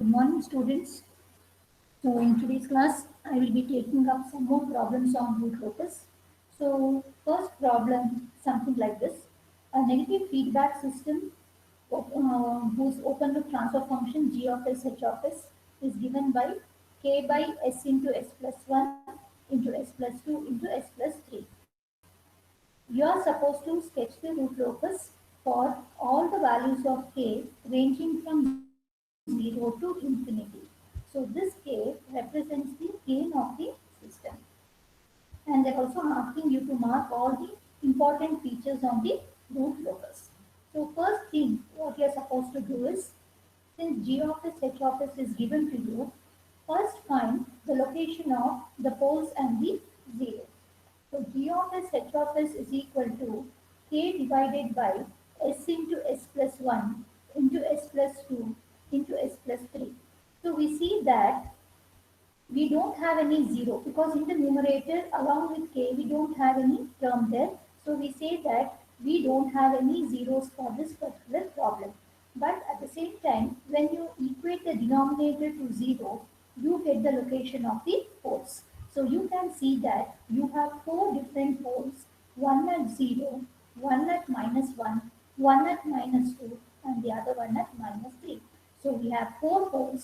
Good morning, students. So, in today's class, I will be taking up some more problems on root locus. So, first problem, something like this: a negative feedback system whose open loop transfer function g of s h of s is given by k by s into s plus 1 into s plus 2 into s plus 3. You are supposed to sketch the root locus for all the values of k ranging from 0 to infinity. So this k represents the gain of the system. And they're also asking you to mark all the important features on the root locus. So first thing what you're supposed to do is, since g of s h of s is given to you, first find the location of the poles and the zeros. So g of s h of s is equal to k divided by s into s plus 1 into s plus 2 into s plus 3. So we see that we don't have any zero because in the numerator along with k we don't have any term there. So we say that we don't have any zeros for this particular problem. But at the same time, when you equate the denominator to zero, you get the location of the poles. So you can see that you have four different poles: one at 0, one at -1, one at -2, and the other one at -3. So we have four poles.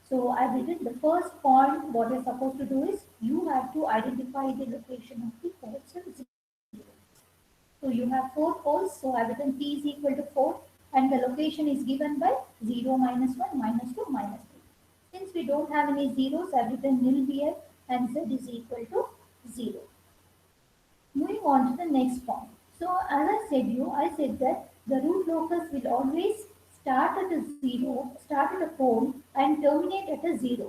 So I've written the first point. What you're supposed to do is you have to identify the location of the poles and zeros. So you have four poles. So I've written p is equal to 4, and the location is given by 0, -1, -2, -3. Since we don't have any zeros, I've written nil here, and z is equal to 0. Moving on to the next point. So as I said that the root locus will always start at a zero, start at a pole, and terminate at a zero.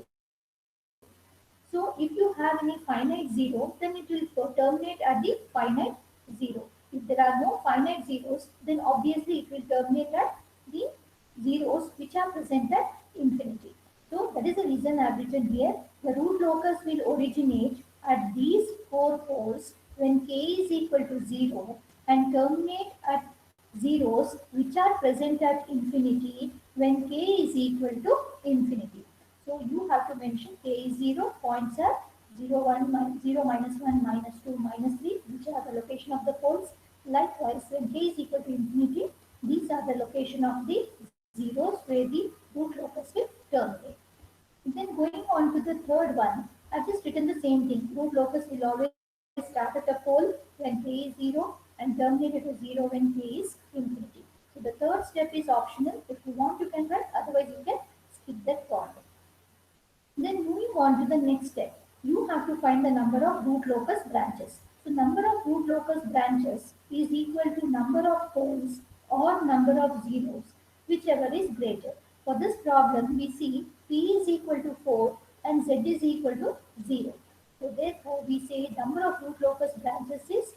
So if you have any finite zero, then it will terminate at the finite zero. If there are no finite zeros, then obviously it will terminate at the zeros which are present at infinity. So that is the reason I have written here. The root locus will originate at these four poles when k is equal to 0 and terminate at zeros which are present at infinity when k is equal to infinity. So you have to mention k is 0, points are 0, 1, 0, -1, -2, -3, which are the location of the poles. Likewise, when k is equal to infinity, these are the location of the zeros where the root locus will terminate. Then going on to the third one, I've just written the same thing. Root locus will always start at a pole when k is 0 and terminate at a 0 when k is infinity. So the third step is optional. If you want, you can write. Otherwise, you can skip that part. Then moving on to the next step, you have to find the number of root locus branches. So number of root locus branches is equal to number of poles or number of zeros, whichever is greater. For this problem, we see p is equal to 4 and z is equal to 0. So therefore, we say number of root locus branches is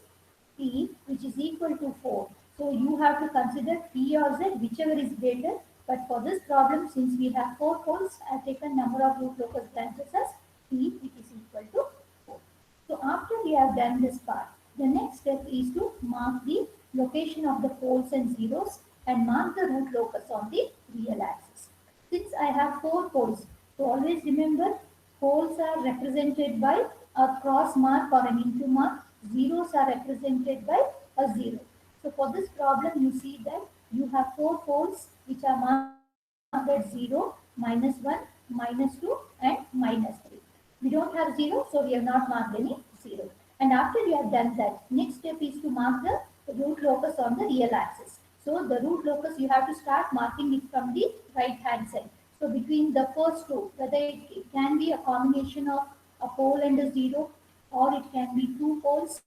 p, which is equal to 4. So you have to consider p or z, whichever is greater. But for this problem, since we have four poles, I have taken number of root locus branches as p, which is equal to 4. So after we have done this part, the next step is to mark the location of the poles and zeros and mark the root locus on the real axis. Since I have four poles, so always remember poles are represented by a cross mark or an into mark. Zeros are represented by a 0. So for this problem, you see that you have four poles which are marked at 0, -1, -2, and -3. We don't have 0, so we have not marked any 0. And after you have done that, next step is to mark the root locus on the real axis. So the root locus, you have to start marking it from the right hand side. So between the first two, whether it can be a combination of a pole and a 0, or it can be two poles,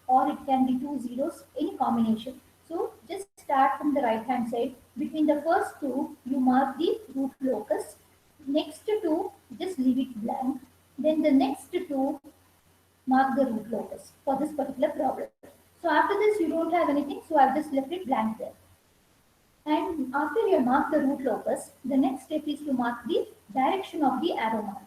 or it can be two zeros, any combination. So just start from the right hand side. Between the first two, you mark the root locus. Next two, just leave it blank. Then the next two, mark the root locus for this particular problem. So after this, you don't have anything, so I've just left it blank there. And after you mark the root locus, the next step is to mark the direction of the arrow mark.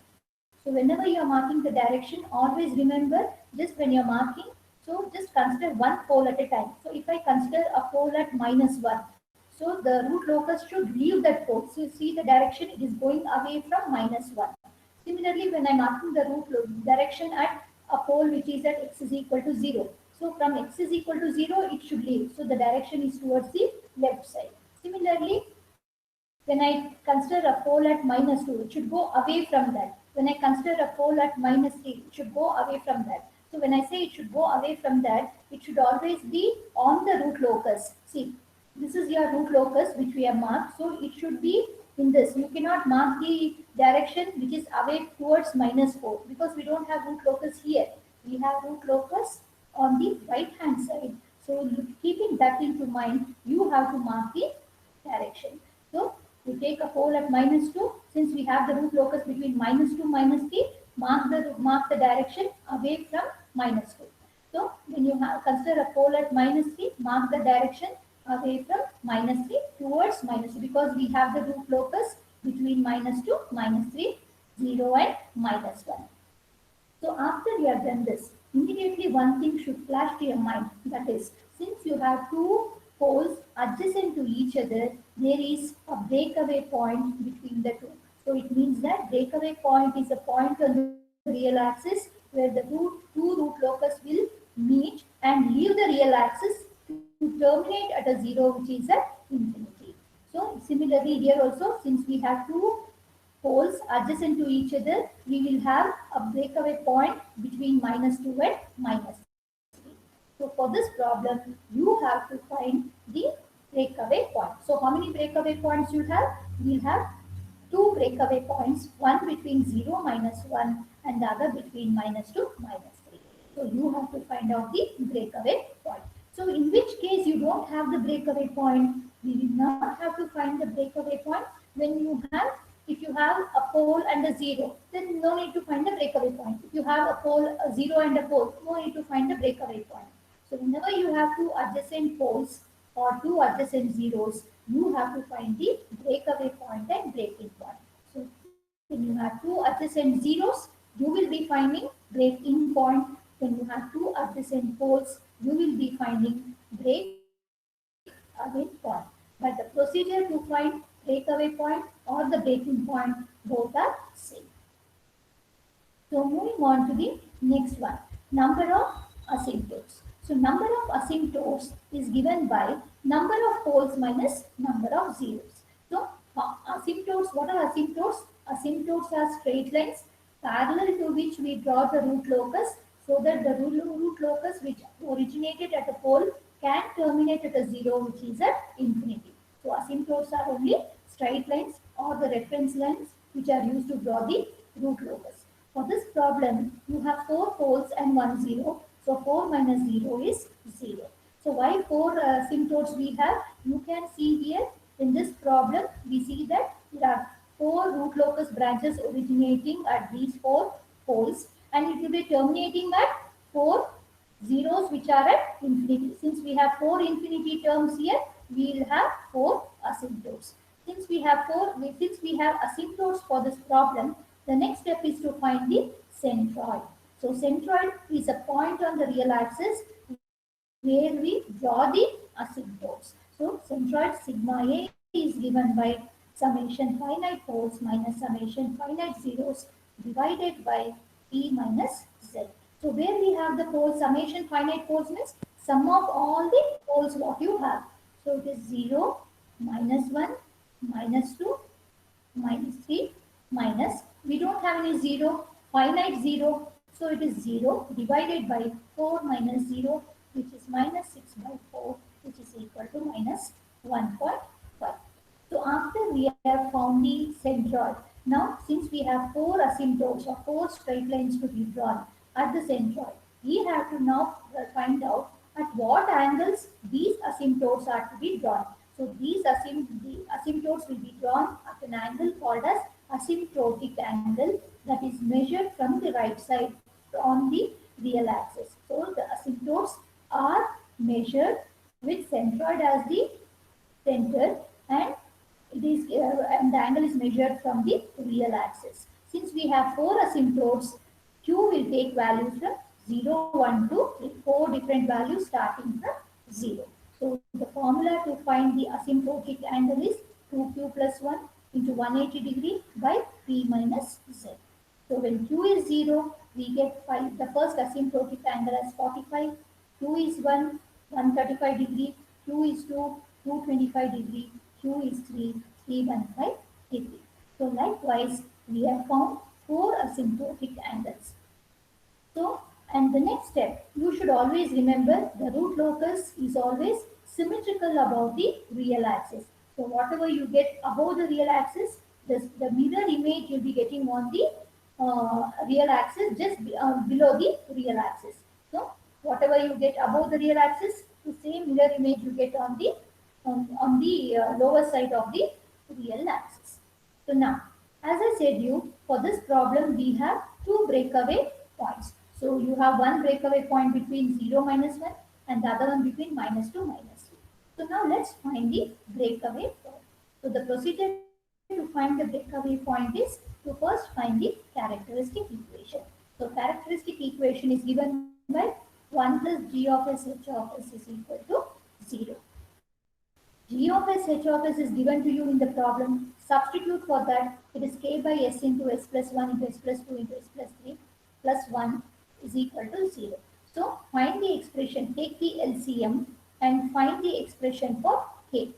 So whenever you are marking the direction, always remember, just when you're marking, so just consider one pole at a time. So if I consider a pole at -1, So the root locus should leave that pole. So you see the direction, it is going away from -1. Similarly, when I'm marking the direction at a pole which is at x is equal to 0. So from x is equal to 0, it should leave. So the direction is towards the left side. Similarly, when I consider a pole at -2, it should go away from that. When I consider a pole at -3, it should go away from that. So when I say it should go away from that, it should always be on the root locus. See, this is your root locus which we have marked. So it should be in this. You cannot mark the direction which is away towards -4 because we don't have root locus here. We have root locus on the right hand side. So keeping that into mind, you have to mark the direction. So we take a pole at -2. Since we have the root locus between -2 -3, mark the direction away from -2. So when you consider a pole at -3, mark the direction away from -3 towards -2 because we have the root locus between -2, -3, 0 and -1. So after you have done this, immediately one thing should flash to your mind. That is, since you have two poles adjacent to each other, there is a breakaway point between the two. So it means that breakaway point is a point on the real axis where the two root locus will meet and leave the real axis to terminate at a 0 which is at infinity. So similarly here also, since we have two poles adjacent to each other, we will have a breakaway point between -2 and -3. So for this problem, you have to find the breakaway point. So how many breakaway points you have? We'll have two breakaway points, one between 0, -1 and the other between -2, -3. So you have to find out the breakaway point. So in which case you don't have the breakaway point, we will not have to find the breakaway point when you have, if you have a pole and a 0, then no need to find the breakaway point. If you have a pole, a 0 and a pole, no need to find the breakaway point. So whenever you have two adjacent poles or two adjacent zeros, you have to find the breakaway point and breaking point. So when you have two adjacent zeros, you will be finding breaking point. When you have two adjacent poles, you will be finding breakaway point. But the procedure to find breakaway point or the breaking point, both are same. So moving on to the next one, number of asymptotes. So number of asymptotes is given by number of poles minus number of zeros. So asymptotes, what are asymptotes? Asymptotes are straight lines parallel to which we draw the root locus so that the root locus which originated at a pole can terminate at a 0 which is at infinity. So asymptotes are only straight lines or the reference lines which are used to draw the root locus. For this problem, you have 4 poles and 1 0. So 4 minus 0 is 0. So why 4 asymptotes we have? You can see here in this problem, we see that there are 4 root locus branches originating at these 4 poles and it will be terminating at 4 zeros which are at infinity. Since we have 4 infinity terms here, we will have 4 asymptotes. Since we have asymptotes for this problem, the next step is to find the centroid. So centroid is a point on the real axis where we draw the asymptotes. So centroid sigma A is given by summation finite poles minus summation finite zeros divided by E minus Z. So where we have the poles, summation finite poles means sum of all the poles what you have. So it is 0, -1, -2, -3, minus, we don't have any 0, finite 0. So it is 0 divided by 4 minus 0 which is -6 by 4 which is equal to -1.5. So after we have found the centroid, now since we have 4 asymptotes or 4 straight lines to be drawn at the centroid, we have to now find out at what angles these asymptotes are to be drawn. So these asymptotes will be drawn at an angle called as asymptotic angle that is measured from the right side on the real axis. So the asymptotes are measured with centroid as the center and and the angle is measured from the real axis. Since we have 4 asymptotes, Q will take values from 0, 1 to 3, 4 different values starting from 0. So the formula to find the asymptotic angle is 2q plus 1 into 180 degree by p minus z. So when q is 0, we get 5. The first asymptotic angle as 45. Q is 1, 135 degree. Q is 2, 225 degree. Q is 3, 315 degree. So likewise, we have found 4 asymptotic angles. So, and the next step, you should always remember the root locus is always symmetrical above the real axis. So, whatever you get above the real axis, the mirror image you'll be getting on the real axis, just below the real axis. So, whatever you get above the real axis, the same mirror image you get on the lower side of the real axis. So now, as I said you, for this problem we have two breakaway points. So you have one breakaway point between 0 minus 1 and the other one between minus 2 minus 2. So now let's find the breakaway point. So the procedure to find the breakaway point is to first find the characteristic equation. So characteristic equation is given by 1 plus g of s h of s is equal to 0. G of s h of s is given to you in the problem. Substitute for that. It is k by s into s plus 1 into s plus 2 into s plus 3 plus 1 is equal to 0. So find the expression, take the LCM and find the expression for k.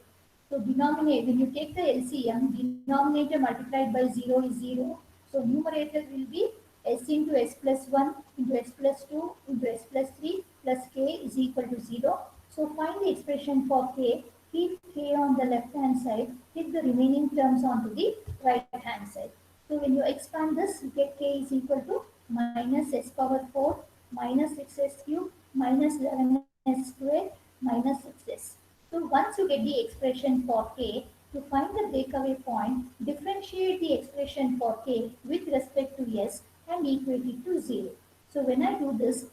So denominator, when you take the LCM, denominator multiplied by 0 is 0. So numerator will be s into s plus 1 into s plus 2 into s plus 3 plus k is equal to 0. So find the expression for k, keep k on the left hand side, keep the remaining terms onto the right hand side. So when you expand this, you get k is equal to minus s power 4 minus 6s cube minus 11s squared minus 6s. So once you get the expression for k, to find the breakaway point, differentiate the expression for k with respect to s and equate it to 0. So when I do this,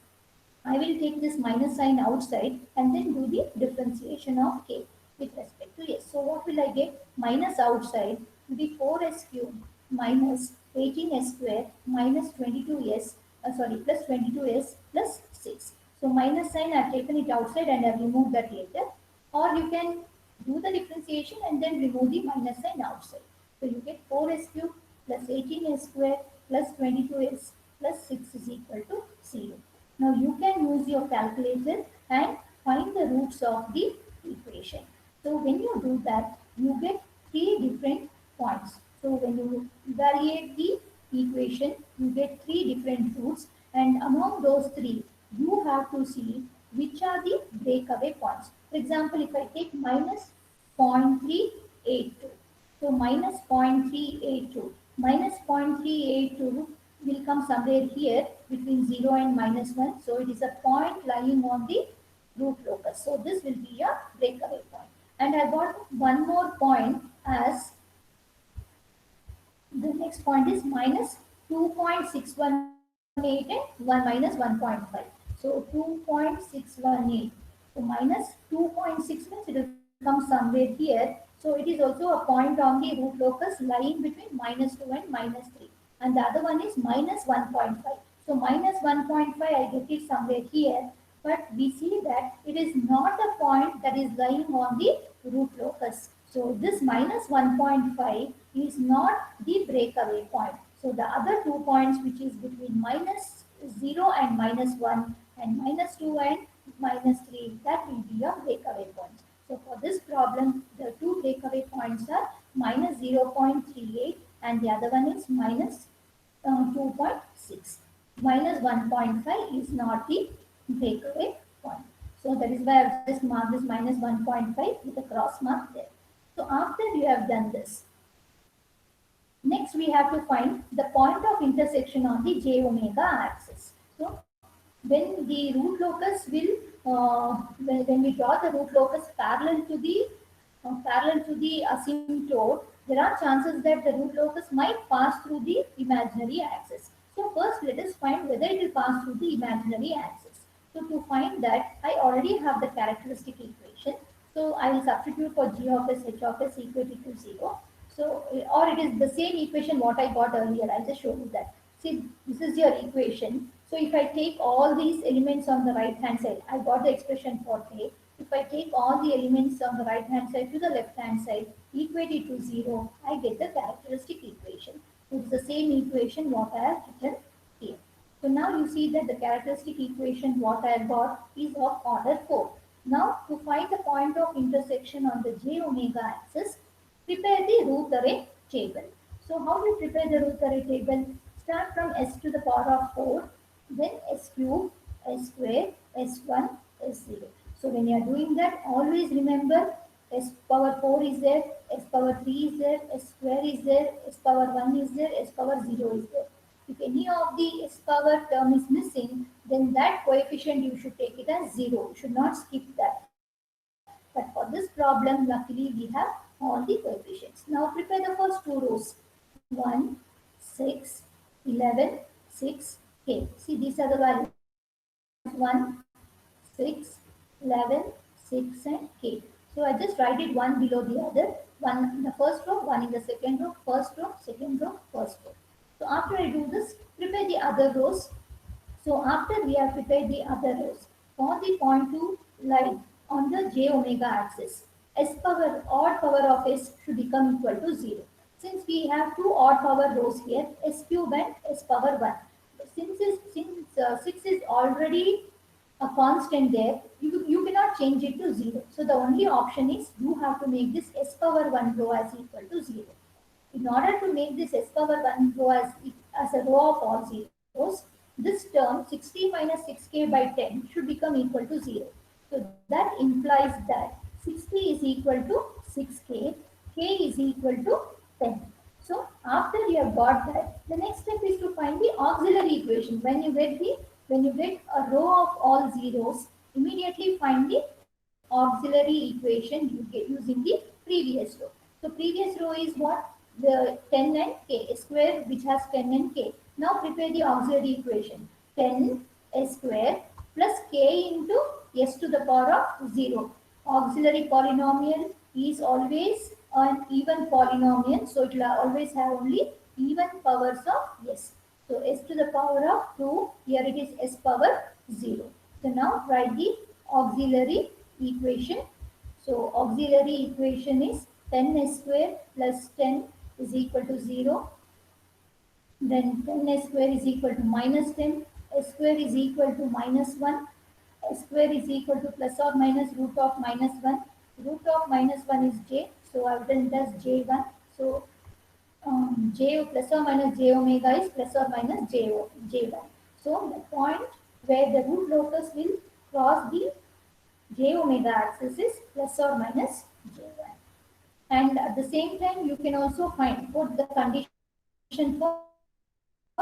I will take this minus sign outside and then do the differentiation of k with respect to s. So what will I get? Minus outside will be 4s cube minus 18s square minus 22s, plus 22s plus 6. So minus sign I have taken it outside and I have removed that later. Or you can do the differentiation and then remove the minus sign outside. So you get 4s cube plus 18s square plus 22s plus 6 is equal to 0. Now you can use your calculator and find the roots of the equation. So when you do that, you get three different points. So when you evaluate the equation, you get three different roots, and among those three, you have to see which are the breakaway points. For example, if I take minus 0.382, so minus 0.382, minus 0.382 will come somewhere here between 0 and minus 1. So it is a point lying on the root locus. So this will be a breakaway point. And I got one more point as the next point is minus 2.618 and 1 minus 1.5. So 2.618. So minus 2.6 means it will come somewhere here. So it is also a point on the root locus lying between minus 2 and minus 3. And the other one is minus 1.5. So minus 1.5 I get it somewhere here. But we see that it is not a point that is lying on the root locus. So this minus 1.5 is not the breakaway point. So the other 2 points, which is between minus 0 and minus 1 and minus 2 and minus 3, that will be a breakaway point. So for this problem, the two breakaway points are minus 0.38 and the other one is minus 2.6. Minus 1.5 is not the breakaway point. So that is why I have just marked this minus 1.5 with a cross mark there. So after you have done this, next we have to find the point of intersection on the j omega axis. So when the root locus will, when we draw the root locus parallel to the asymptote, there are chances that the root locus might pass through the imaginary axis. So first let us find whether it will pass through the imaginary axis. So to find that, I already have the characteristic equation. So I will substitute for g of s, h of s equal to 0. So, or it is the same equation what I got earlier. I'll just show you that. See, this is your equation. So if I take all these elements on the right hand side, I got the expression for k. If I take all the elements on the right hand side to the left hand side, equate it to 0, I get the characteristic equation. It's the same equation what I have written here. So now you see that the characteristic equation what I got is of order 4. Now to find the point of intersection on the j omega axis, prepare the root array table. So how do you prepare the root array table? Start from s to the power of 4, then s cube, s square, s1, s0. So when you are doing that, always remember s power 4 is there, s power 3 is there, s square is there, s power 1 is there, s power 0 is there. If any of the s power term is missing, then that coefficient you should take it as 0. You should not skip that. But for this problem, luckily we have all the coefficients. Now prepare the first two rows. 1, 6, 11, 6, k. See, these are the values 1, 6, 11, 6, and k. So I just write it one below the other. One in the first row, one in the second row, first row, second row, first row. So after I do this, prepare the other rows. So after we have prepared the other rows, for the point to lie on the j omega axis, s power odd power of s should become equal to 0. Since we have two odd power rows here, s cube and s power 1. Since 6 is already a constant there, you cannot change it to 0. So the only option is you have to make this s power 1 row as equal to 0. In order to make this s power 1 row as a row of all zeros, this term 60 minus 6k by 10 should become equal to 0. So that implies that 60 is equal to 6k, k is equal to 10. So after you have got that, the next step is to find the auxiliary equation. When you get a row of all zeros, immediately find the auxiliary equation you get using the previous row. So previous row is what? The 10 and k square, which has 10 and k. Now prepare the auxiliary equation. 10 s square plus k into s to the power of 0. Auxiliary polynomial is always an even polynomial, so it will always have only even powers of s. So s to the power of 2, here it is s power 0. So now write the auxiliary equation. So auxiliary equation is 10s square plus 10 is equal to 0. Then 10s square is equal to minus 10. S square is equal to minus 1. S square is equal to plus or minus root of minus 1. Root of minus 1 is j. So I've done it as j1. So j plus or minus j omega is plus or minus j1. So the point where the root locus will cross the j omega axis is plus or minus j1. And at the same time, you can also put the condition for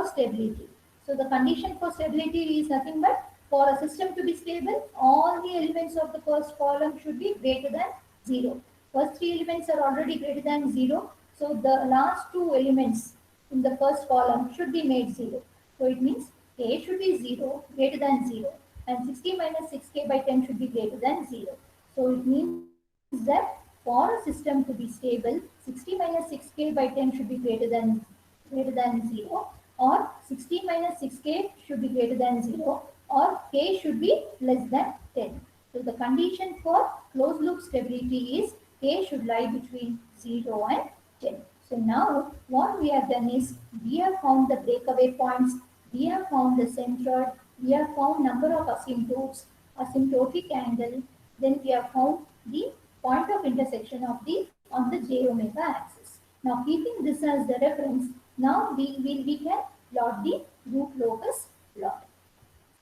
stability. So the condition for stability is nothing but for a system to be stable, all the elements of the first column should be greater than 0. First three elements are already greater than 0. So the last two elements in the first column should be made 0. So it means k should be 0, greater than 0. And 60 minus 6k by 10 should be greater than 0. So it means that for a system to be stable, 60 minus 6k by 10 should be greater than 0, or 60 minus 6k should be greater than 0, or k should be less than 10. So the condition for closed loop stability is k should lie between 0 and 10. So now what we have done is we have found the breakaway points, we have found the centroid, we have found number of asymptotes, asymptotic angle, then we have found the point of intersection of the on the j omega axis. Now keeping this as the reference, now we can plot the root locus plot.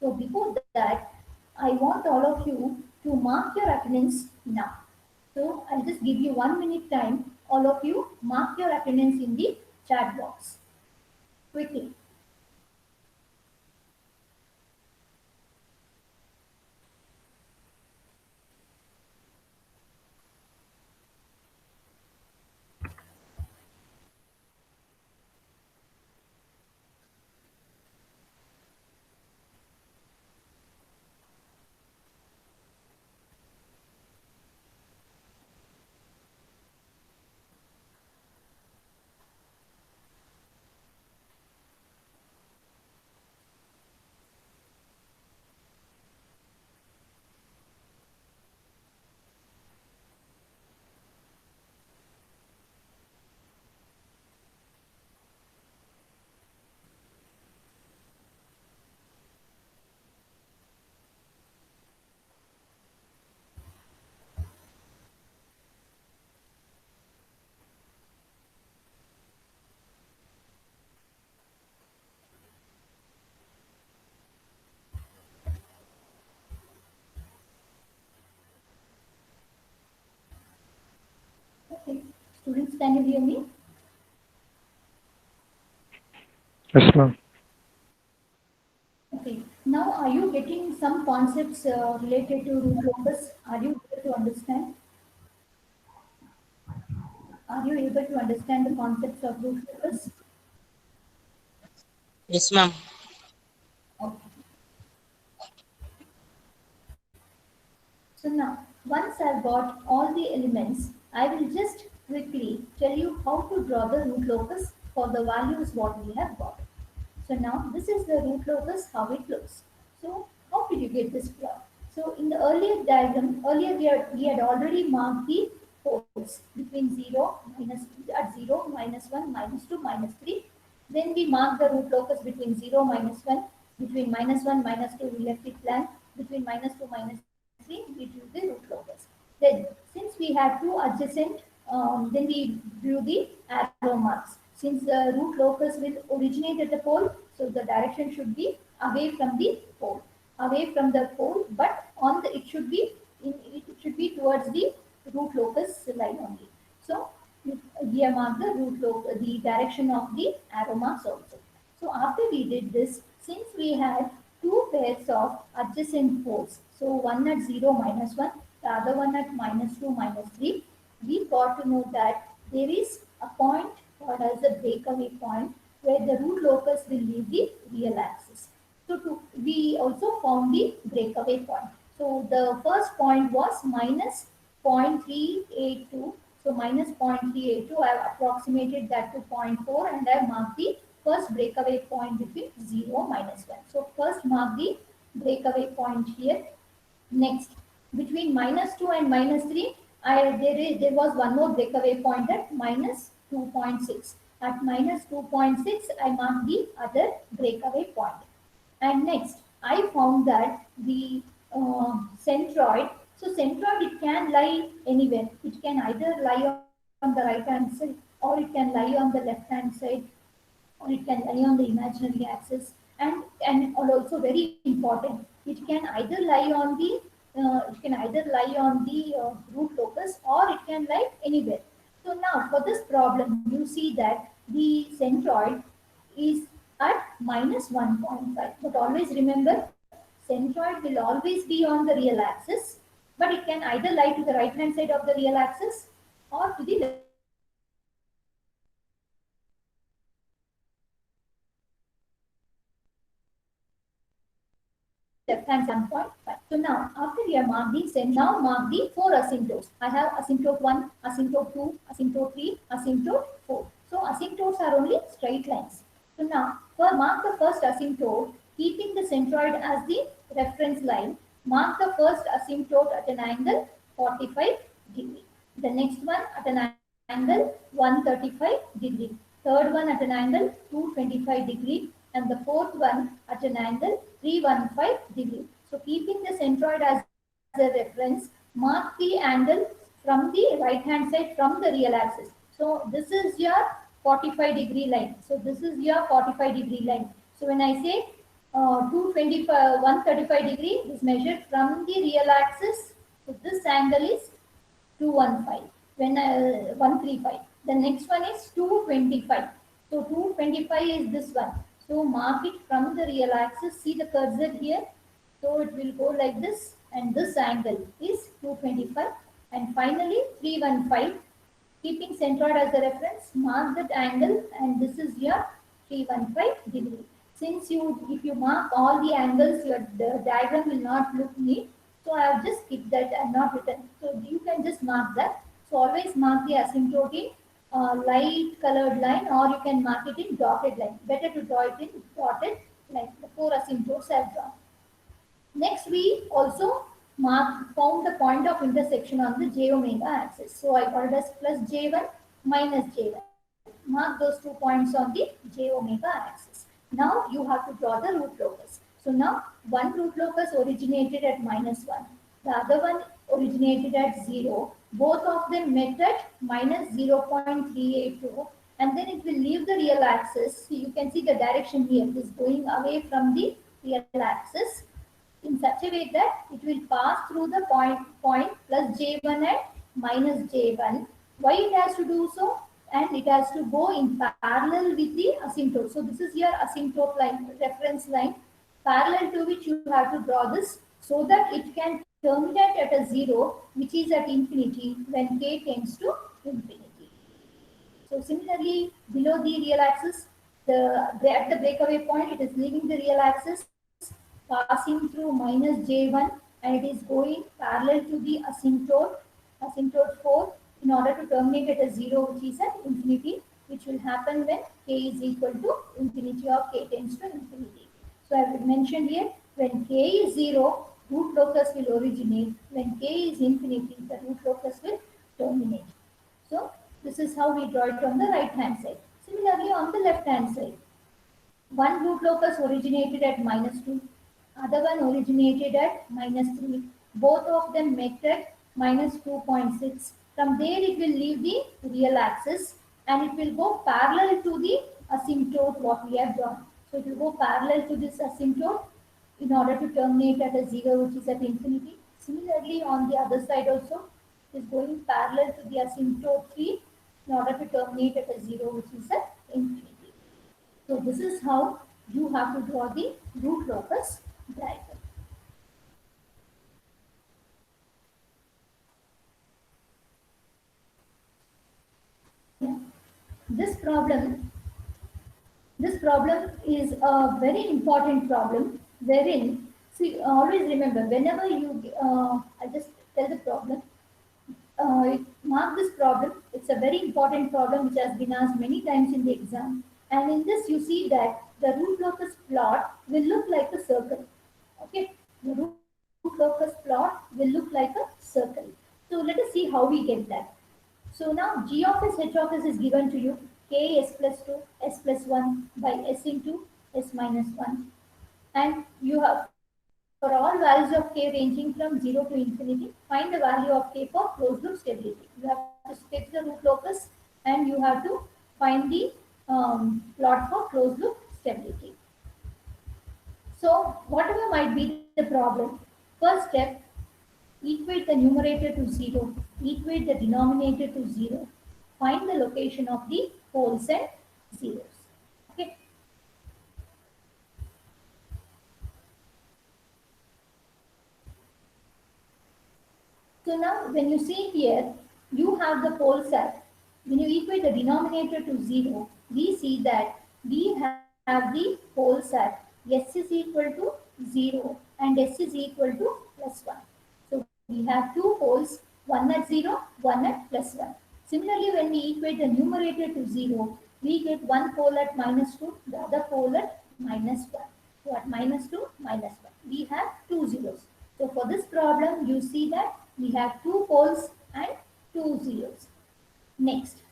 So before that, I want all of you to mark your attendance now. So I'll just give you 1 minute time. All of you mark your attendance in the chat box quickly. Students, can you hear me? Yes, ma'am. Okay. Now, are you getting some concepts related to root locus? Are you able to understand? Are you able to understand the concepts of root locus? Yes, ma'am. Okay. So now, once I've got all the elements, I will just quickly tell you how to draw the root locus for the values what we have got. So now this is the root locus, how it looks. So how did you get this plot? So in the earlier diagram, earlier we had already marked the poles between 0, minus at 0, -1, -2, -3. Then we mark the root locus between 0, -1, between -1, -2 we left it blank, between -2, -3 we drew the root locus. Then since we had two adjacent, then we drew the arrow marks. Since the root locus will originate at the pole, so the direction should be away from the pole, but on the it should be towards the root locus line only. So we have marked the the direction of the arrow marks also. So after we did this, since we had two pairs of adjacent poles, so one at 0, -1, the other one at -2, -3, we got to know that there is a point called as a breakaway point where the root locus will leave the real axis. So we also found the breakaway point. So the first point was minus 0.382. So minus 0.382, I have approximated that to zero point 0.4 and I have marked the first breakaway point between 0 -1. So first mark the breakaway point here. Next, between -2 and -3, there was one more breakaway point at -2.6. At -2.6, I marked the other breakaway point. And next, I found that the centroid, so centroid it can lie anywhere. It can either lie on the right hand side or it can lie on the left hand side or it can lie on the imaginary axis, and also very important, it can either lie on the root locus or it can lie anywhere. So now for this problem you see that the centroid is at -1.5, but always remember centroid will always be on the real axis, but it can either lie to the right hand side of the real axis or to the left hand side of the real axis. So now after we have marked the centroid, we can just see the left hand side 1.5. So now after we have marked the now mark the four asymptotes. I have asymptote 1, asymptote 2, asymptote 3, asymptote 4. So asymptotes are only straight lines. So now for mark the first asymptote, keeping the centroid as the reference line, mark the first asymptote at an angle 45 degree. The next one at an angle 135 degree. Third one at an angle 225 degree, and the fourth one at an angle 315 degree. So keeping the centroid as a reference, mark the angle from the right hand side from the real axis. So this is your 45 degree line. So this is your 45 degree line. So when I say 225, 135 degree is measured from the real axis. So this angle is 215. When 135. The next one is 225. So 225 is this one. So mark it from the real axis. See the cursor here. So it will go like this, and this angle is 225. And finally 315. Keeping centroid as a reference, mark that angle, and this is your 315 degree. Since if you mark all the angles, the diagram will not look neat. So I have just skipped that and not written. So you can just mark that. So always mark the asymptote in light colored line, or you can mark it in dotted line. Better to draw it in dotted line. The four asymptotes I have drawn. Next, we also found the point of intersection on the j omega axis. So I called as plus j1 minus j1. Mark those 2 points on the j omega axis. Now you have to draw the root locus. So now one root locus originated at -1. The other one originated at 0. Both of them met at -0.382, and then it will leave the real axis. So you can see the direction here. It is going away from the real axis in such a way that it will pass through the point plus j1 and minus j1, Why it has to do so? And it has to go in parallel with the asymptote. So this is your asymptote line, reference line, parallel to which you have to draw this so that it can terminate at a zero, which is at infinity when k tends to infinity. So similarly, below the real axis, at the breakaway point, it is leaving the real axis, passing through minus j1, and it is going parallel to the asymptote 4, in order to terminate at a zero, which is at infinity, which will happen when k is equal to infinity or k tends to infinity. So I have mentioned here, when k is 0, root locus will originate. When k is infinity, the root locus will terminate. So this is how we draw it on the right hand side. Similarly, on the left hand side, one root locus originated at minus 2, other one originated at minus 3. Both of them met at minus 2.6. From there, it will leave the real axis and it will go parallel to the asymptote what we have drawn. So it will go parallel to this asymptote in order to terminate at a 0, which is at infinity. Similarly, on the other side also, it is going parallel to the asymptote 3 in order to terminate at a 0, which is at infinity. So this is how you have to draw the root locus diagram. Yeah. This problem, this problem is a very important problem wherein, see, always remember, whenever I just tell the problem, mark this problem. It's a very important problem which has been asked many times in the exam. And in this, you see that the root locus plot will look like a circle. Okay, the root locus plot will look like a circle. So let us see how we get that. So now g of s h of s is given to you k s plus 2 s plus 1 by s into s minus 1, and you have for all values of k ranging from 0 to infinity, find the value of k for closed loop stability. You have to sketch the root locus and you have to find the plot for closed loop stability. So whatever might be the problem, first step, equate the numerator to 0, equate the denominator to 0, find the location of the poles and zeros. Okay. So now when you see here, you have the pole set. When you equate the denominator to 0, we see that we have the pole set s is equal to 0 and s is equal to plus 1. So we have two poles, one at 0, one at plus 1. Similarly, when we equate the numerator to 0, we get one pole at minus 2, the other pole at minus 1. So at minus 2, minus 1. We have two zeros. So for this problem, you see that we have two poles and two zeros. Next,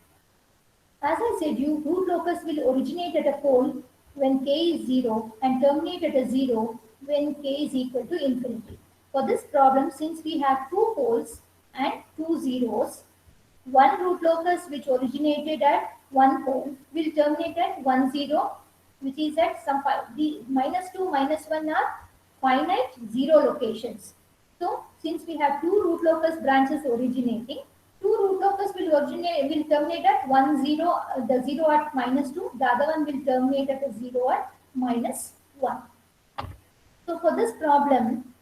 as I said, you root locus will originate at a pole when k is 0 and terminate at a 0 when k is equal to infinity. For this problem, since we have two poles and two zeros, one root locus which originated at one pole will terminate at 1 0, which is at some the minus 2 minus 1 are finite zero locations. So since we have two root locus branches originating, two root locus will terminate at 1 0, the 0 at minus 2, the other one will terminate at a 0 at minus 1. So for this problem,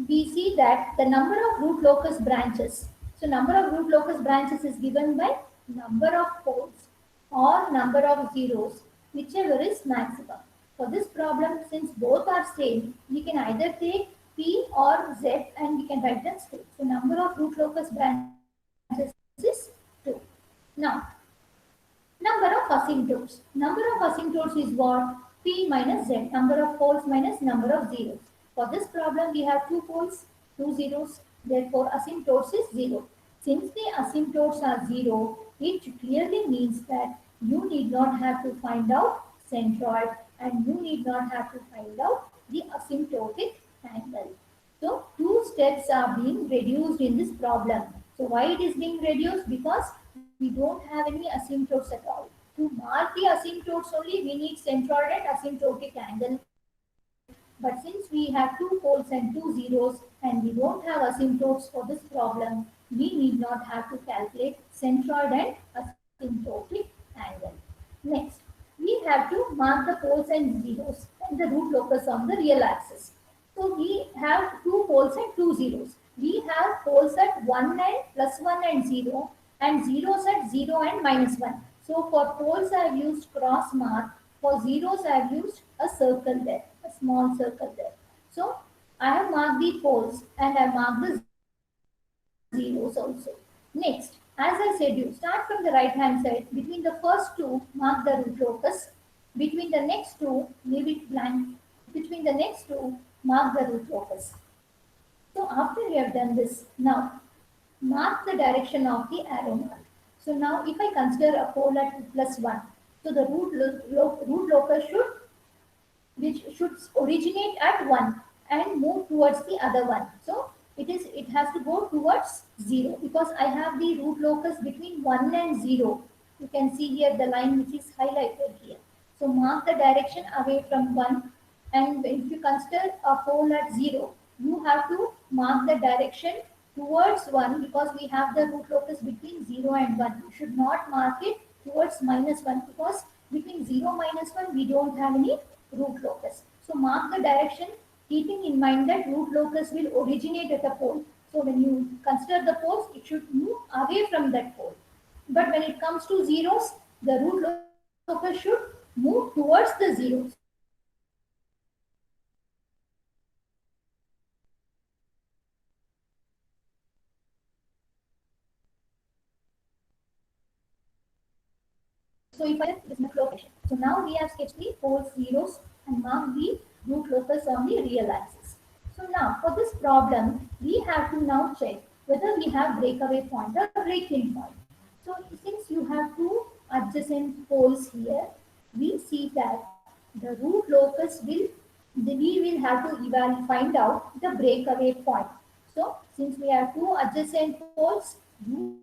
we see that the number of root locus branches, so number of root locus branches is given by number of poles or number of zeros, whichever is maximum. For this problem, since both are same, we can either take P or Z and we can write them straight. So number of root locus branches is 2. Now, number of asymptotes. Number of asymptotes is what? P minus Z. Number of poles minus number of zeros. For this problem, we have two poles, two zeros. Therefore, asymptotes is 0. Since the asymptotes are 0, it clearly means that you need not have to find out centroid and you need not have to find out the asymptotic angle. So, two steps are being reduced in this problem. So, why it is being reduced? Because we don't have any asymptotes at all. To mark the asymptotes only, we need centroid and asymptotic angle. But since we have two poles and two zeros and we don't have asymptotes for this problem, we need not have to calculate centroid and asymptotic angle. Next, we have to mark the poles and zeros and the root locus on the real axis. So we have two poles and two zeros. We have poles at 1 and plus 1 and 0 and zeros at 0 and minus 1. So for poles I have used cross mark. For zeros I have used a circle there, a small circle there. So I have marked the poles and I marked the zeros also. Next, as I said you, start from the right hand side. Between the first two, mark the root locus. Between the next two, leave it blank. Between the next two, mark the root locus. So after you have done this, now mark the direction of the arrow mark. So now if I consider a pole at plus 1, so the root locus should which should originate at 1 and move towards the other one. So it has to go towards 0 because I have the root locus between 1 and 0. You can see here the line which is highlighted here. So mark the direction away from 1, and if you consider a pole at 0, you have to mark the direction towards 1 because we have the root locus between 0 and 1. You should not mark it towards minus 1 because between 0 minus 1 we don't have any root locus. So mark the direction keeping in mind that root locus will originate at a pole. So when you consider the poles, it should move away from that pole. But when it comes to zeros, the root locus should move towards the zero. So if I consider a pole at 1, so the root locus between 1 and 0 is 0. So mark the direction towards 1. So if I it is not location. So now we have sketched the poles, zeros and marked the root locus on the real axis. So now for this problem, we have to now check whether we have breakaway point or break-in point. So since you have two adjacent poles here, we see that the root locus will we will have to find out the breakaway point. So since we have two adjacent poles, you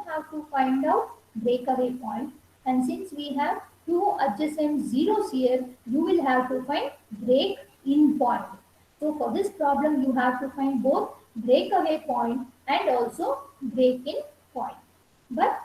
have to find out breakaway point. And since we have two adjacent zeros here, you will have to find break-in point. So for this problem, you have to find both breakaway point and also break-in point. But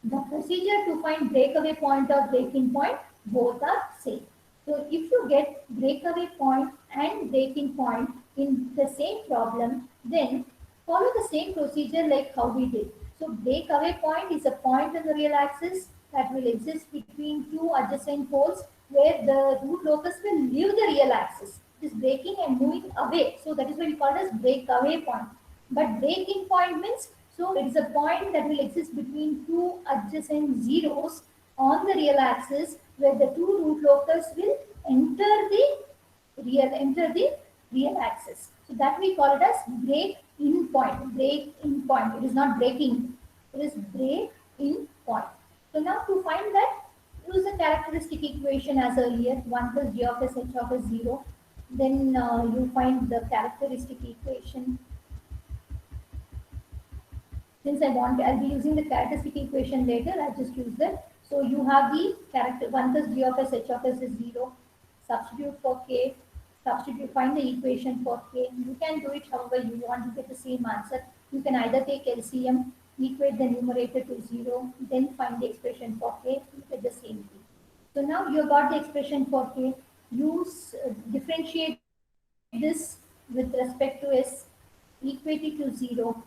the procedure to find breakaway point or break-in point, both are same. So if you get breakaway point and break-in point in the same problem, then follow the same procedure like how we did. So breakaway point is a point on the real axis that will exist between two adjacent poles where the root locus will leave the real axis. It is breaking and moving away. So that is why we call it as breakaway point. But break-in point means, so it is a point that will exist between two adjacent zeros on the real axis where the two root locus will enter the real axis. So that we call it as break-in point. Break-in point. It is not breaking. It is break-in point. So now to find that, use the characteristic equation as earlier, 1 plus g of s h of s 0. Then you find the characteristic equation. Since I'll be using the characteristic equation later, I just use that. So you have the character 1 plus g of s h of s is 0. Substitute for k. Substitute, find the equation for k. You can do it however you want to get the same answer. You can either take LCM, equate the numerator to 0, then find the expression for k, you get the same thing. So now you got the expression for k. Use differentiate this with respect to s, equate it to 0,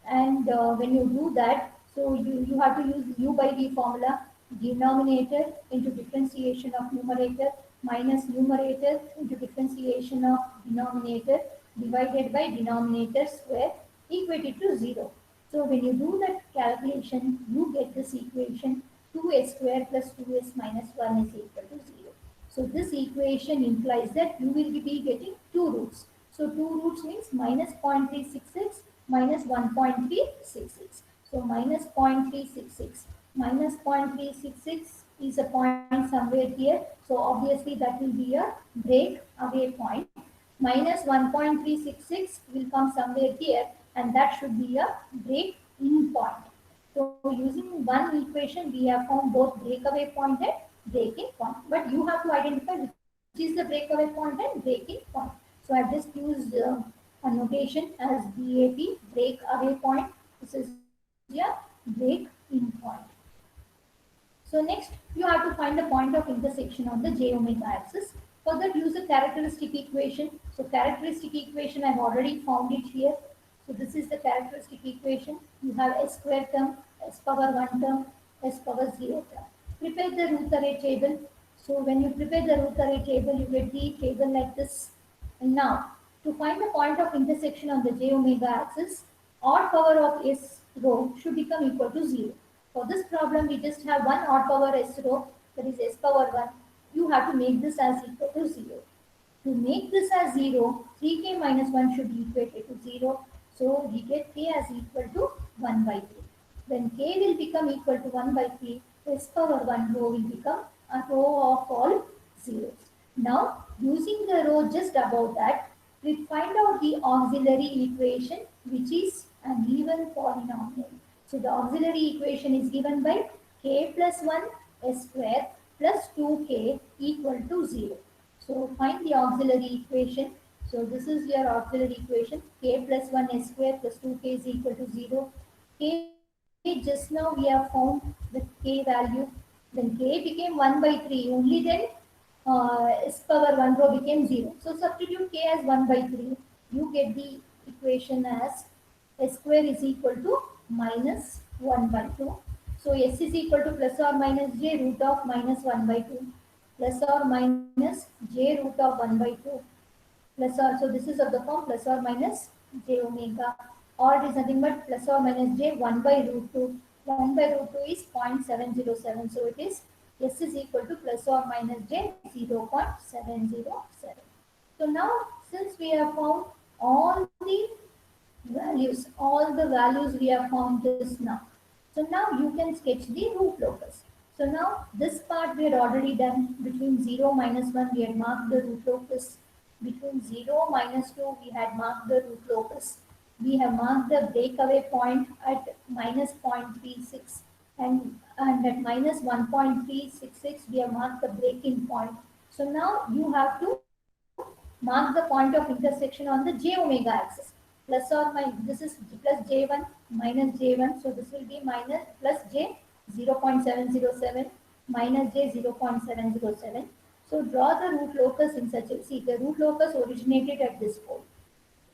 and when you do that, so you have to use u by v formula, denominator into differentiation of numerator minus numerator into differentiation of denominator divided by denominator square, equate it to 0. So when you do that calculation, you get this equation 2s square plus 2s minus 1 is equal to 0. So this equation implies that you will be getting two roots. So two roots means minus 0.366 minus 1.366. So minus 0.366 minus 0.366 is a point somewhere here. So obviously that will be a break away point. Minus 1.366 will come somewhere here, and that should be a break in point. So using one equation, we have found both breakaway point and break-in point. But you have to identify which is the breakaway point and break-in point. So I just used a notation as BAP, break away point. This is your break in point. So next, you have to find the point of intersection on the j omega axis. For that, use a characteristic equation. So characteristic equation, I've already found it here. So this is the characteristic equation. You have s square term, s power 1 term, s power 0 term. Prepare the root array table. So when you prepare the root array table, you get the table like this. And now, to find the point of intersection on the j omega axis, odd power of s row should become equal to 0. For this problem, we just have one odd power s row, that is s power 1. You have to make this as equal to 0. To make this as 0, 3k minus 1 should be equated to 0. So we get k as equal to 1 by 3. When k will become equal to 1 by 3, s power 1 row will become a row of all zeros. Now, using the row just above that, we find out the auxiliary equation, which is an even polynomial. So the auxiliary equation is given by k plus 1 s square plus 2k equal to 0. So find the auxiliary equation. So this is your auxiliary equation. K plus 1 s square plus 2k is equal to 0. K just now we have found the k value. Then k became 1 by 3. Only then s power 1 row became 0. So substitute k as 1 by 3. You get the equation as s square is equal to minus 1 by 2. So s is equal to plus or minus j root of minus 1 by 2 plus or minus j root of 1 by 2 plus or, so this is of the form plus or minus j omega, or it is nothing but plus or minus j 1 by root 2. 1 by root 2 is 0.707, so it is s is equal to plus or minus j 0.707. So now, since we have found all the values we have found just now. So now you can sketch the root locus. So now this part we had already done. Between 0 minus 1 we had marked the root locus. Between 0 minus 2 we had marked the root locus. We have marked the breakaway point at minus 0.36, and at minus 1.366 we have marked the break-in point. So now you have to mark the point of intersection on the j omega axis. Plus or minus, this is plus j1 minus j1, so this will be minus plus j 0.707 minus j 0.707. So draw the root locus in such a, see, the root locus originated at this point.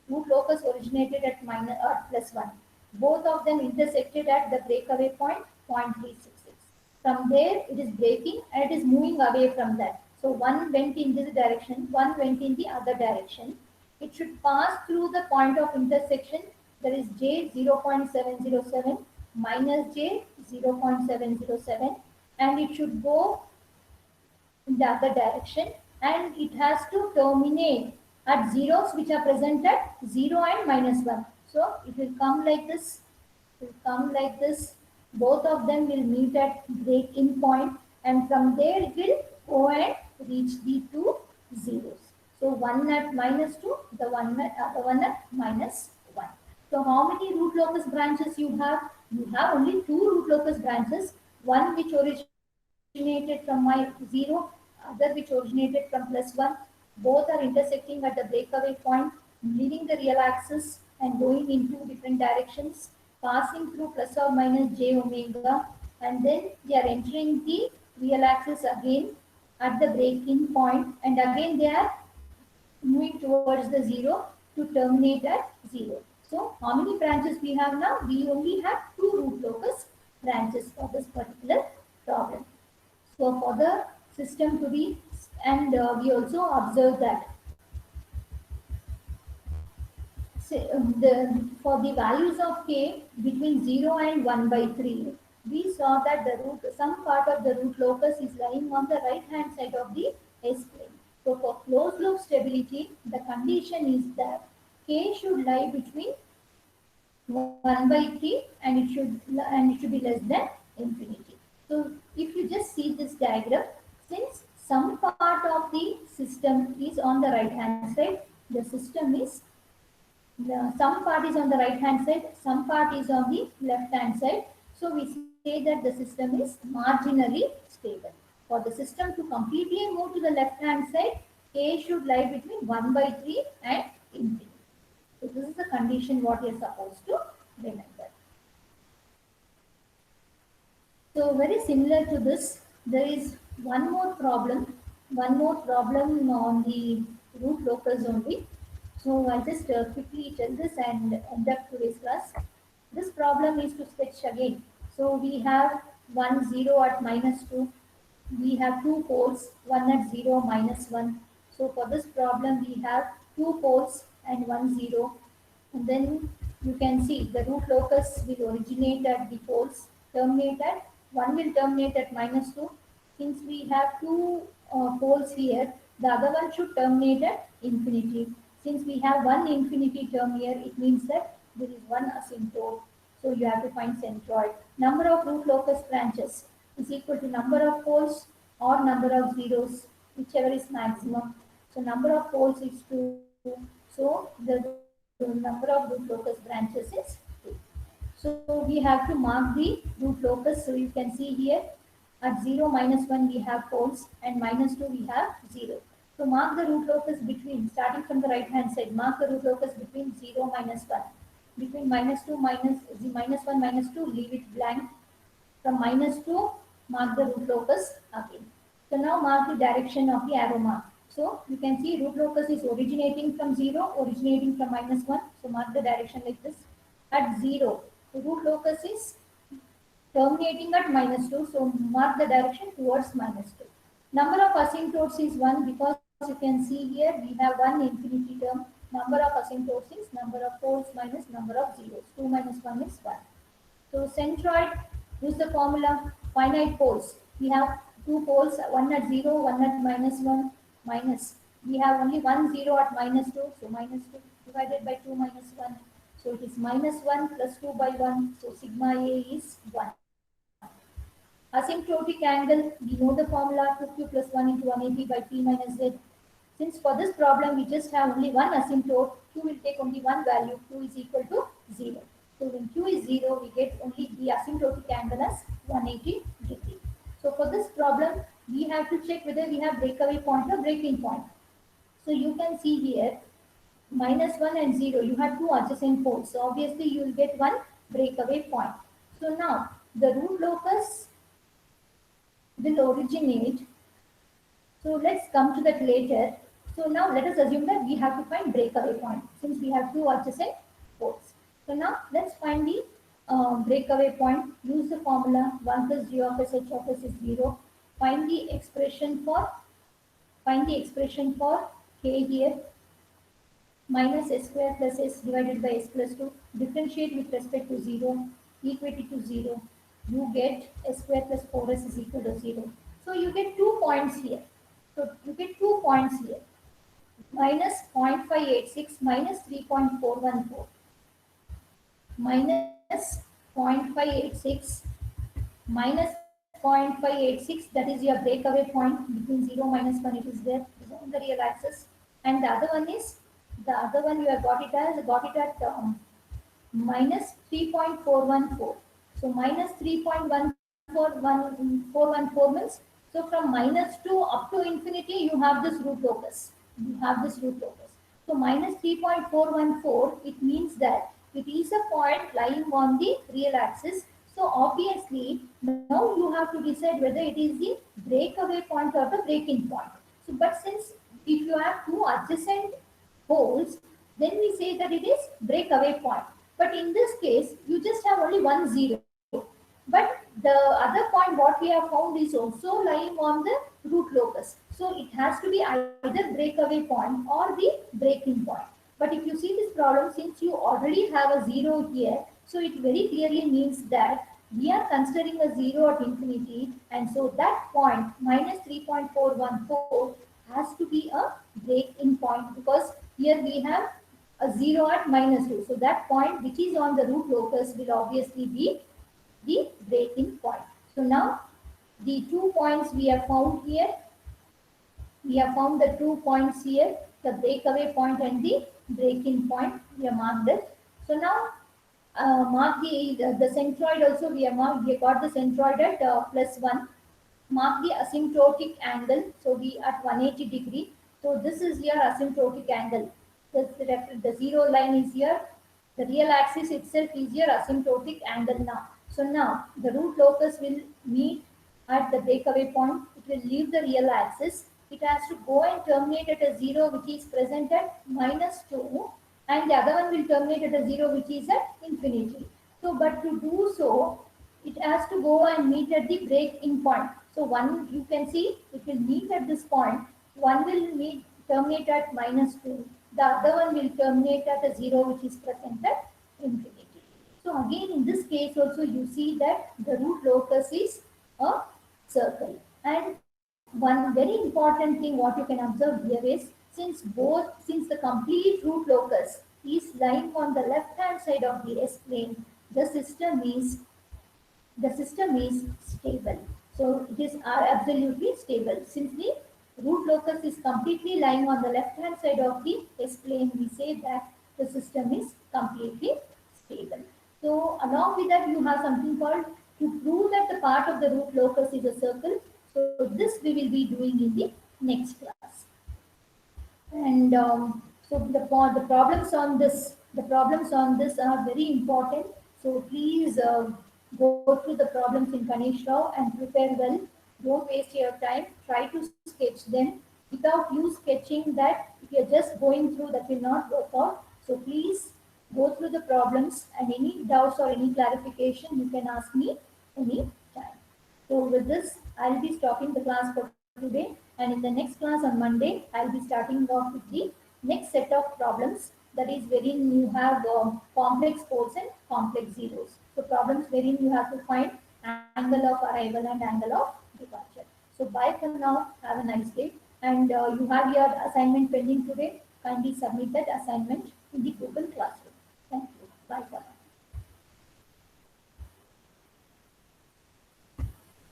Root locus originated at minus or plus 1. Both of them intersected at the breakaway point 0.366. From there, it is breaking and it is moving away from that. So one went in this direction, one went in the other direction. It should pass through the point of intersection, that is j 0.707 minus j 0.707, and it should go in the other direction, and it has to terminate at zeros which are present at 0 and minus 1. So it will come like this, it will come like this. Both of them will meet at break-in point, and from there it will go and reach the two zeros. So one at minus 2, the other one at minus 1. So how many root locus branches you have? You have only two root locus branches, one which originated from my 0, other which originated from plus 1. Both are intersecting at the breakaway point, leaving the real axis and going in two different directions, passing through plus or minus j omega, and then they are entering the real axis again at the break-in point, and again they are moving towards the 0 to terminate at 0. So how many branches we have now? We only have two root locus branches for this particular problem. So for the system to be, and we also observe that for the values of k between 0 and 1 by 3, we saw that some part of the root locus is lying on the right hand side of the S-plane. So for closed loop stability, the condition is that k should lie between 1 by 3, and it should be less than infinity. So if you just see this diagram, since some part of the system is on the right hand side, the system is some part is on the right hand side, some part is on the left hand side. So we say that the system is marginally stable. For the system to completely move to the left hand side, k should lie between 1 by 3 and infinity. So this is the condition what you're supposed to remember. So very similar to this, there is one more problem on the root locus only. So I'll just quickly tell this and end up today's class. This problem is to sketch again. So we have 1 0 at -2. We have two poles, one at 0, -1. So for this problem, we have two poles and 1 0. And then you can see the root locus will originate at the poles, terminate at, one will terminate at -2. Since we have two poles here, the other one should terminate at infinity. Since we have one infinity term here, it means that there is one asymptote. So you have to find centroid. Number of root locus branches is equal to number of poles or number of zeros, whichever is maximum. So number of poles is 2. So the number of root locus branches is 2. So we have to mark the root locus. So you can see here at 0, -1 we have poles and -2 we have 0. So mark the root locus between, starting from the right hand side, mark the root locus between 0 -1. Between -2 -1 -2, leave it blank. From -2, mark the root locus again. So now mark the direction of the arrow mark. So you can see root locus is originating from 0, originating from -1. So mark the direction like this. At 0, the root locus is terminating at -2. So mark the direction towards -2. Number of asymptotes is 1 because you can see here we have one infinity term. Number of asymptotes is number of poles minus number of zeros. 2 minus 1 is 1. So centroid, use the formula finite poles. We have two poles, one at 0, one at -1, minus. We have only one 0 at -2, so -2 divided by 2 minus 1. So it is -1 plus 2 by 1, so sigma A is 1. Asymptotic angle, we know the formula 2q plus 1 into 180 by p minus z. Since for this problem we just have only one asymptote, q will take only one value, q is equal to 0. So when q is 0, we get only the asymptotic angle as 180 degree. So for this problem, we have to check whether we have breakaway point or breaking point. So you can see here, -1 and 0, you have two adjacent poles. So obviously you will get one breakaway point. So now the root locus will originate. So let's come to that later. So now let us assume that we have to find breakaway point since we have two adjacent poles. So now let's find the breakaway point. Use the formula 1 plus g of s h of s is 0. Find the expression for k here, minus s square plus s divided by s plus 2. Differentiate with respect to 0, equate it to 0. You get s square plus 4s is equal to 0. So you get 2 points here. So you get 2 points here. Minus 0.586 minus 3.414. Minus 0.586 minus 0.586, that is your breakaway point between 0 minus 1, it is there, it is on the real axis. And the other one you have got it at minus 3.414. So minus 3.414 means, so from -2 up to infinity, you have this root locus. So minus 3.414, it means that it is a point lying on the real axis. So obviously, now you have to decide whether it is the breakaway point or the breaking point. So, but since if you have two adjacent poles, then we say that it is breakaway point. But in this case, you just have only one 0. But the other point what we have found is also lying on the root locus. So it has to be either breakaway point or the breaking point. But if you see this problem, since you already have a 0 here, so it very clearly means that we are considering a 0 at infinity, and so that point minus 3.414 has to be a breaking point because here we have a 0 at -2. So that point which is on the root locus will obviously be the breaking point. So now the 2 points we have found here, we have found the 2 points here, the breakaway point and the breaking point, we have marked it. So now mark the centroid also, we have got the centroid at +1. Mark the asymptotic angle, so we at 180 degree. So this is your asymptotic angle. The zero line is here. The real axis itself is your asymptotic angle now. So now the root locus will meet at the breakaway point. It will leave the real axis. It has to go and terminate at a zero which is present at -2, and the other one will terminate at a zero which is at infinity. So, but to do so, it has to go and meet at the break-in point. So one, you can see it will meet at this point. One will meet terminate at -2. The other one will terminate at a zero which is present at infinity. So again, in this case also you see that the root locus is a circle. And one very important thing what you can observe here is since the complete root locus is lying on the left hand side of the S plane, the system is the system is stable. So it is absolutely stable. Since the root locus is completely lying on the left hand side of the S plane, we say that the system is completely stable. So along with that, you have something called to prove that the part of the root locus is a circle. So this we will be doing in the next class. And so the problems on this are very important. So please go through the problems in Ganesh Rao and prepare well. Don't waste your time. Try to sketch them. Without you sketching that, if you're just going through, that will not work out. So please go through the problems, and any doubts or any clarification you can ask me any time. So with this, I'll be stopping the class for today, and in the next class on Monday, I'll be starting off with the next set of problems, that is wherein you have complex poles and complex zeros. So problems wherein you have to find angle of arrival and angle of departure. So bye for now. Have a nice day. And you have your assignment pending today. Kindly submit that assignment in the Google Classroom.